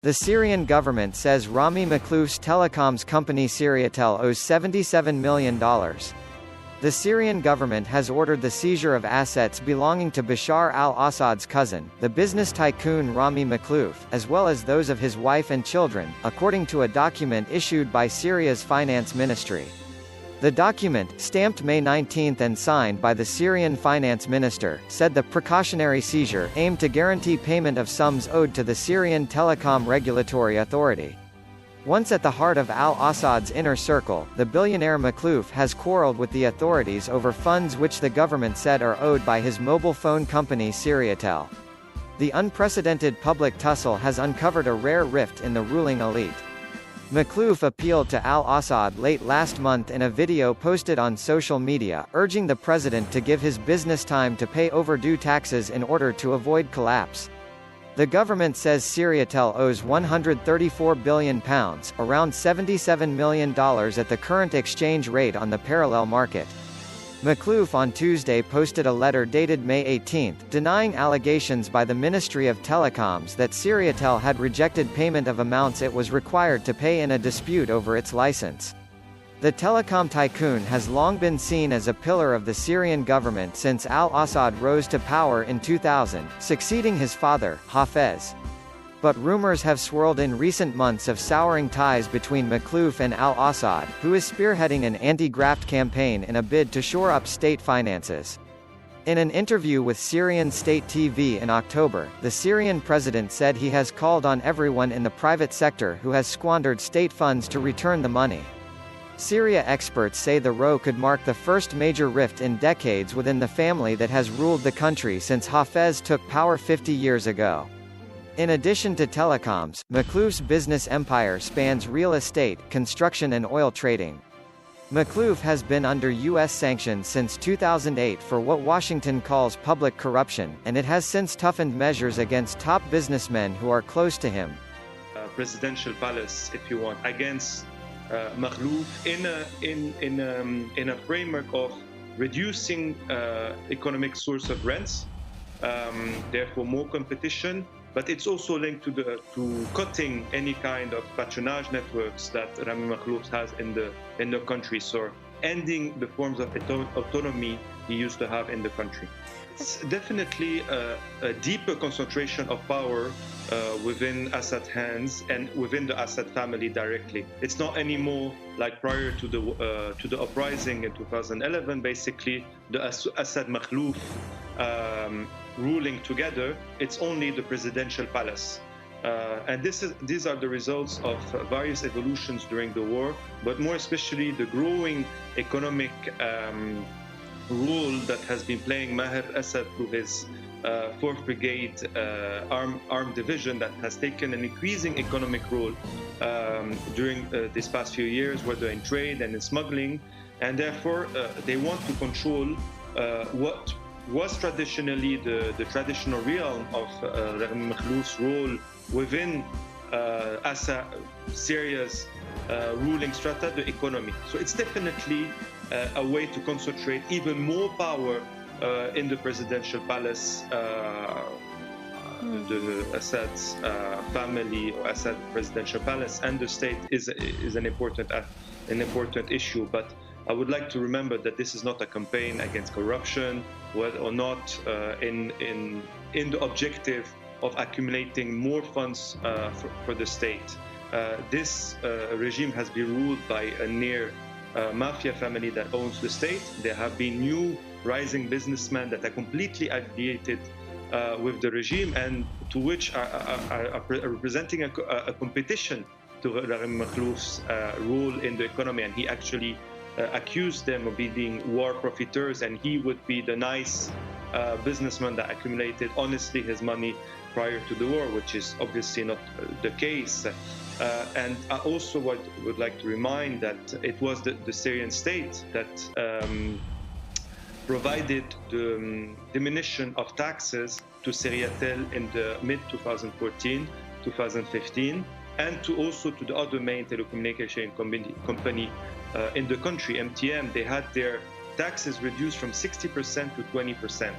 The Syrian government says Rami Makhlouf's telecoms company Syriatel owes $77 million. The Syrian government has ordered the seizure of assets belonging to Bashar al-Assad's cousin, the business tycoon Rami Makhlouf, as well as those of his wife and children, according to a document issued by Syria's finance ministry. The document, stamped May 19 and signed by the Syrian finance minister, said the precautionary seizure aimed to guarantee payment of sums owed to the Syrian Telecom Regulatory Authority. Once at the heart of al-Assad's inner circle, the billionaire Makhlouf has quarreled with the authorities over funds which the government said are owed by his mobile phone company Syriatel. The unprecedented public tussle has uncovered a rare rift in the ruling elite. Makhlouf appealed to al-Assad late last month in a video posted on social media, urging the president to give his business time to pay overdue taxes in order to avoid collapse. The government says Syriatel owes £134 billion, around $77 million at the current exchange rate on the parallel market. Makhlouf on Tuesday posted a letter dated May 18, denying allegations by the Ministry of Telecoms that Syriatel had rejected payment of amounts it was required to pay in a dispute over its license. The telecom tycoon has long been seen as a pillar of the Syrian government since al-Assad rose to power in 2000, succeeding his father, Hafez. But rumors have swirled in recent months of souring ties between Makhlouf and al-Assad, who is spearheading an anti-graft campaign in a bid to shore up state finances. In an interview with Syrian state TV in October, the Syrian president said he has called on everyone in the private sector who has squandered state funds to return the money. Syria experts say the row could mark the first major rift in decades within the family that has ruled the country since Hafez took power 50 years ago. In addition to telecoms, Makhlouf's business empire spans real estate, construction and oil trading. Makhlouf has been under U.S. sanctions since 2008 for what Washington calls public corruption, and it has since toughened measures against top businessmen who are close to him. Presidential palace, if you want, against Makhlouf in a framework of reducing economic source of rents, therefore more competition. But it's also linked to cutting any kind of patronage networks that Rami Makhlouf has in the country, so ending the forms of autonomy he used to have in the country. It's definitely a deeper concentration of power within Assad's hands and within the Assad family directly. It's not anymore like prior to the uprising in 2011. Basically, the Assad Makhlouf ruling together. It's only the presidential palace. And these are the results of various evolutions during the war, but more especially the growing economic role that has been playing Maher Assad through his 4th Brigade armed division that has taken an increasing economic role during these past few years, whether in trade and in smuggling. And therefore, they want to control what was traditionally the traditional realm of Rami Makhlouf's role within Syria's ruling strata, the economy. So it's definitely a way to concentrate even more power in the presidential palace. The Assad's family or Assad presidential palace and the state is an important issue. But I would like to remember that this is not a campaign against corruption, whether or not in the objective of accumulating more funds for the state. This regime has been ruled by a near mafia family that owns the state. There have been new rising businessmen that are completely affiliated with the regime and to which are representing a competition to Rami Makhlouf's role in the economy. And he actually accused them of being war profiteers, and he would be the nice businessman that accumulated honestly his money prior to the war, which is obviously not the case. And I also would like to remind that it was the Syrian state that provided the diminution of taxes to Syriatel in the mid-2014, 2015, and also to the other main telecommunication company in the country, MTM. They had their taxes reduced from 60% to 20%.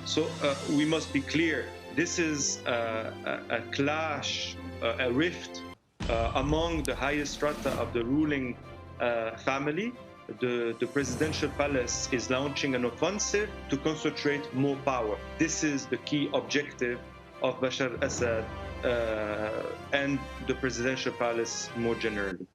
So we must be clear, this is a clash a rift among the highest strata of the ruling family. The presidential palace is launching an offensive to concentrate more power. This is the key objective of Bashar al-Assad and the presidential palace more generally.